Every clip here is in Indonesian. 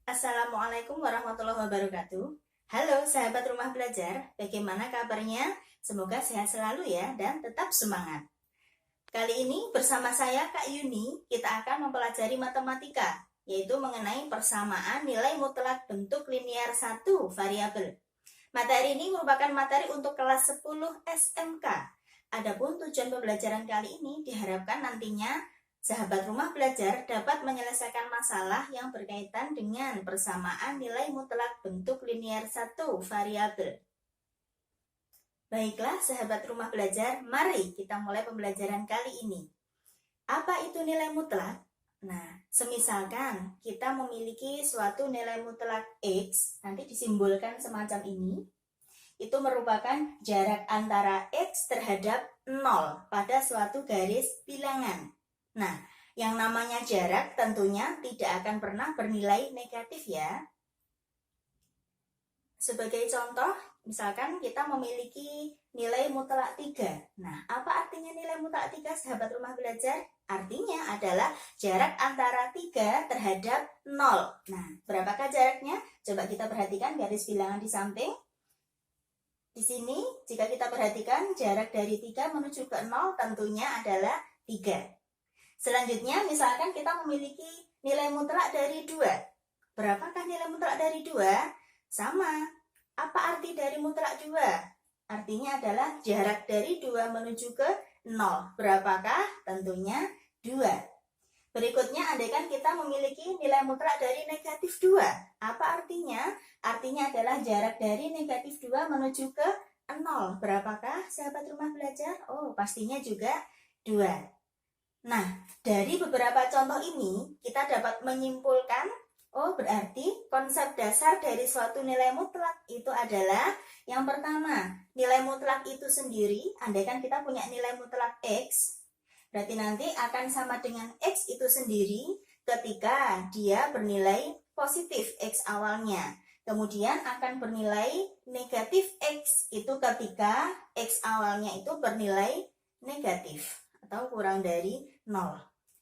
Assalamualaikum warahmatullahi wabarakatuh. Halo sahabat rumah belajar, bagaimana kabarnya? Semoga sehat selalu ya dan tetap semangat. Kali ini bersama saya Kak Yuni, kita akan mempelajari matematika, yaitu mengenai persamaan nilai mutlak bentuk linier satu variabel. Materi ini merupakan materi untuk kelas 10 SMK. Adapun tujuan pembelajaran kali ini diharapkan nantinya sahabat rumah belajar dapat menyelesaikan masalah yang berkaitan dengan persamaan nilai mutlak bentuk linier satu variabel. Baiklah sahabat rumah belajar, mari kita mulai pembelajaran kali ini. Apa itu nilai mutlak? Nah, semisalkan kita memiliki suatu nilai mutlak X, nanti disimbolkan semacam ini, itu merupakan jarak antara X terhadap 0 pada suatu garis bilangan. Nah, yang namanya jarak tentunya tidak akan pernah bernilai negatif ya. Sebagai contoh, misalkan kita memiliki nilai mutlak 3. Nah, apa artinya nilai mutlak 3 sahabat rumah belajar? Artinya adalah jarak antara 3 terhadap 0. Nah, berapakah jaraknya? Coba kita perhatikan garis bilangan di samping. Di sini, jika kita perhatikan jarak dari 3 menuju ke 0 tentunya adalah 3. Selanjutnya, misalkan kita memiliki nilai mutlak dari 2. Berapakah nilai mutlak dari 2? Sama. Apa arti dari mutlak 2? Artinya adalah jarak dari 2 menuju ke 0. Berapakah? Tentunya 2. Berikutnya, andaikan kita memiliki nilai mutlak dari negatif 2. Apa artinya? Artinya adalah jarak dari negatif 2 menuju ke 0. Berapakah sahabat rumah belajar? Oh, pastinya juga 2. Nah, dari beberapa contoh ini, kita dapat menyimpulkan, oh berarti konsep dasar dari suatu nilai mutlak itu adalah yang pertama, nilai mutlak itu sendiri, andaikan kita punya nilai mutlak X, berarti nanti akan sama dengan X itu sendiri ketika dia bernilai positif X awalnya. Kemudian akan bernilai negatif X itu ketika X awalnya itu bernilai negatif atau kurang dari 0.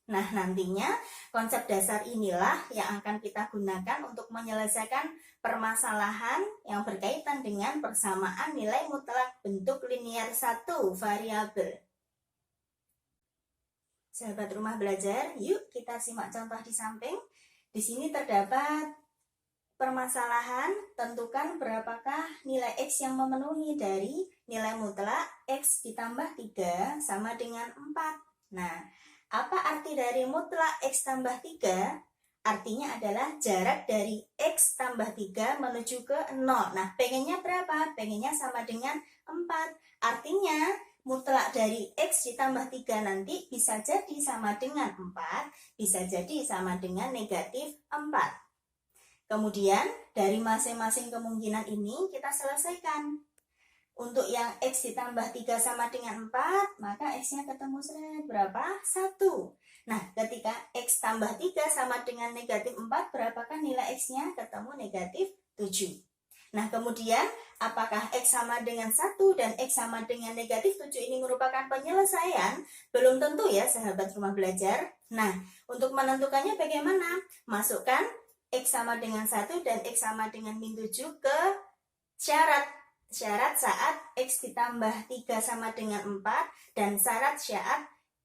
Nah, nantinya konsep dasar inilah yang akan kita gunakan untuk menyelesaikan permasalahan yang berkaitan dengan persamaan nilai mutlak bentuk linier satu variabel. Sahabat rumah belajar, yuk kita simak contoh di samping. Di sini terdapat permasalahan, tentukan berapakah nilai X yang memenuhi dari nilai mutlak X ditambah 3 sama dengan 4. Nah, apa arti dari mutlak X tambah 3? Artinya adalah jarak dari X tambah 3 menuju ke 0. Nah, pengennya berapa? Pengennya sama dengan 4. Artinya, mutlak dari X ditambah 3 nanti bisa jadi sama dengan 4, bisa jadi sama dengan negatif 4. Kemudian, dari masing-masing kemungkinan ini kita selesaikan. Untuk yang X ditambah 3 sama dengan 4, maka X-nya ketemu berapa? 1. Nah, ketika X tambah 3 sama dengan negatif 4, berapakah nilai X-nya? Ketemu negatif 7. Nah, kemudian apakah X sama dengan 1 dan X sama dengan negatif 7 ini merupakan penyelesaian? Belum tentu ya sahabat rumah belajar. Nah, untuk menentukannya bagaimana? Masukkan X sama dengan 1 dan X sama dengan min 7 ke syarat saat X ditambah 3 sama dengan 4 dan syarat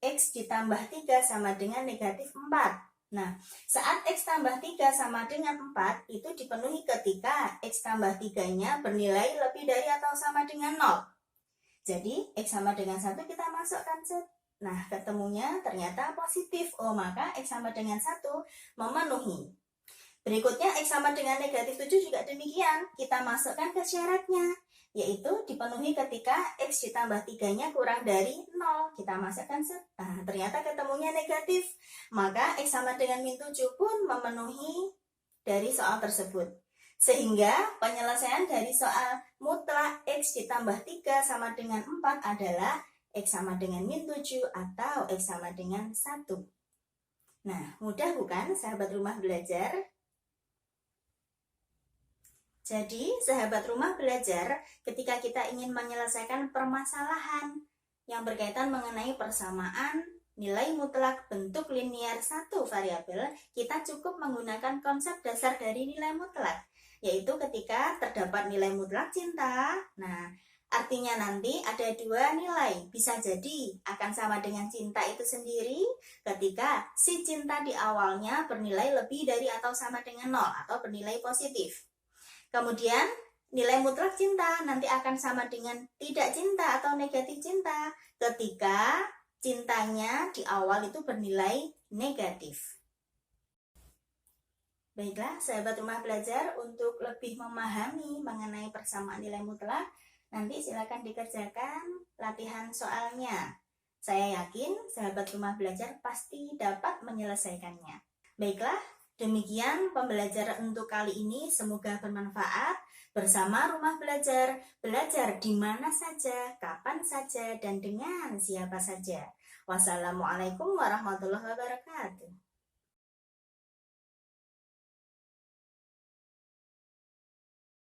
X ditambah 3 sama dengan negatif 4. Nah, saat X tambah 3 sama dengan 4 itu dipenuhi ketika X tambah 3-nya bernilai lebih dari atau sama dengan 0. Jadi, X sama dengan 1 kita masukkan set. Nah, ketemunya ternyata positif. Oh, maka X sama dengan 1 memenuhi. Berikutnya, X sama dengan negatif 7 juga demikian. Kita masukkan ke syaratnya, yaitu dipenuhi ketika X ditambah 3-nya kurang dari 0. Kita masukkan set. Nah, ternyata ketemunya negatif. Maka X sama dengan min 7 pun memenuhi dari soal tersebut. Sehingga penyelesaian dari soal mutlak X ditambah 3 sama dengan 4 adalah X sama dengan min 7 atau X sama dengan 1. Nah, mudah bukan sahabat rumah belajar? Jadi, sahabat rumah belajar, ketika kita ingin menyelesaikan permasalahan yang berkaitan mengenai persamaan nilai mutlak bentuk linier satu variabel, kita cukup menggunakan konsep dasar dari nilai mutlak, yaitu ketika terdapat nilai mutlak cinta. Nah, artinya nanti ada dua nilai, bisa jadi akan sama dengan cinta itu sendiri ketika si cinta di awalnya bernilai lebih dari atau sama dengan 0 atau bernilai positif. Kemudian nilai mutlak cinta nanti akan sama dengan tidak cinta atau negatif cinta ketika cintanya di awal itu bernilai negatif. Baiklah, sahabat rumah belajar, untuk lebih memahami mengenai persamaan nilai mutlak, nanti silakan dikerjakan latihan soalnya. Saya yakin sahabat rumah belajar pasti dapat menyelesaikannya. Baiklah, demikian pembelajaran untuk kali ini, semoga bermanfaat. Bersama rumah belajar, belajar di mana saja, kapan saja, dan dengan siapa saja. Wassalamualaikum warahmatullahi wabarakatuh.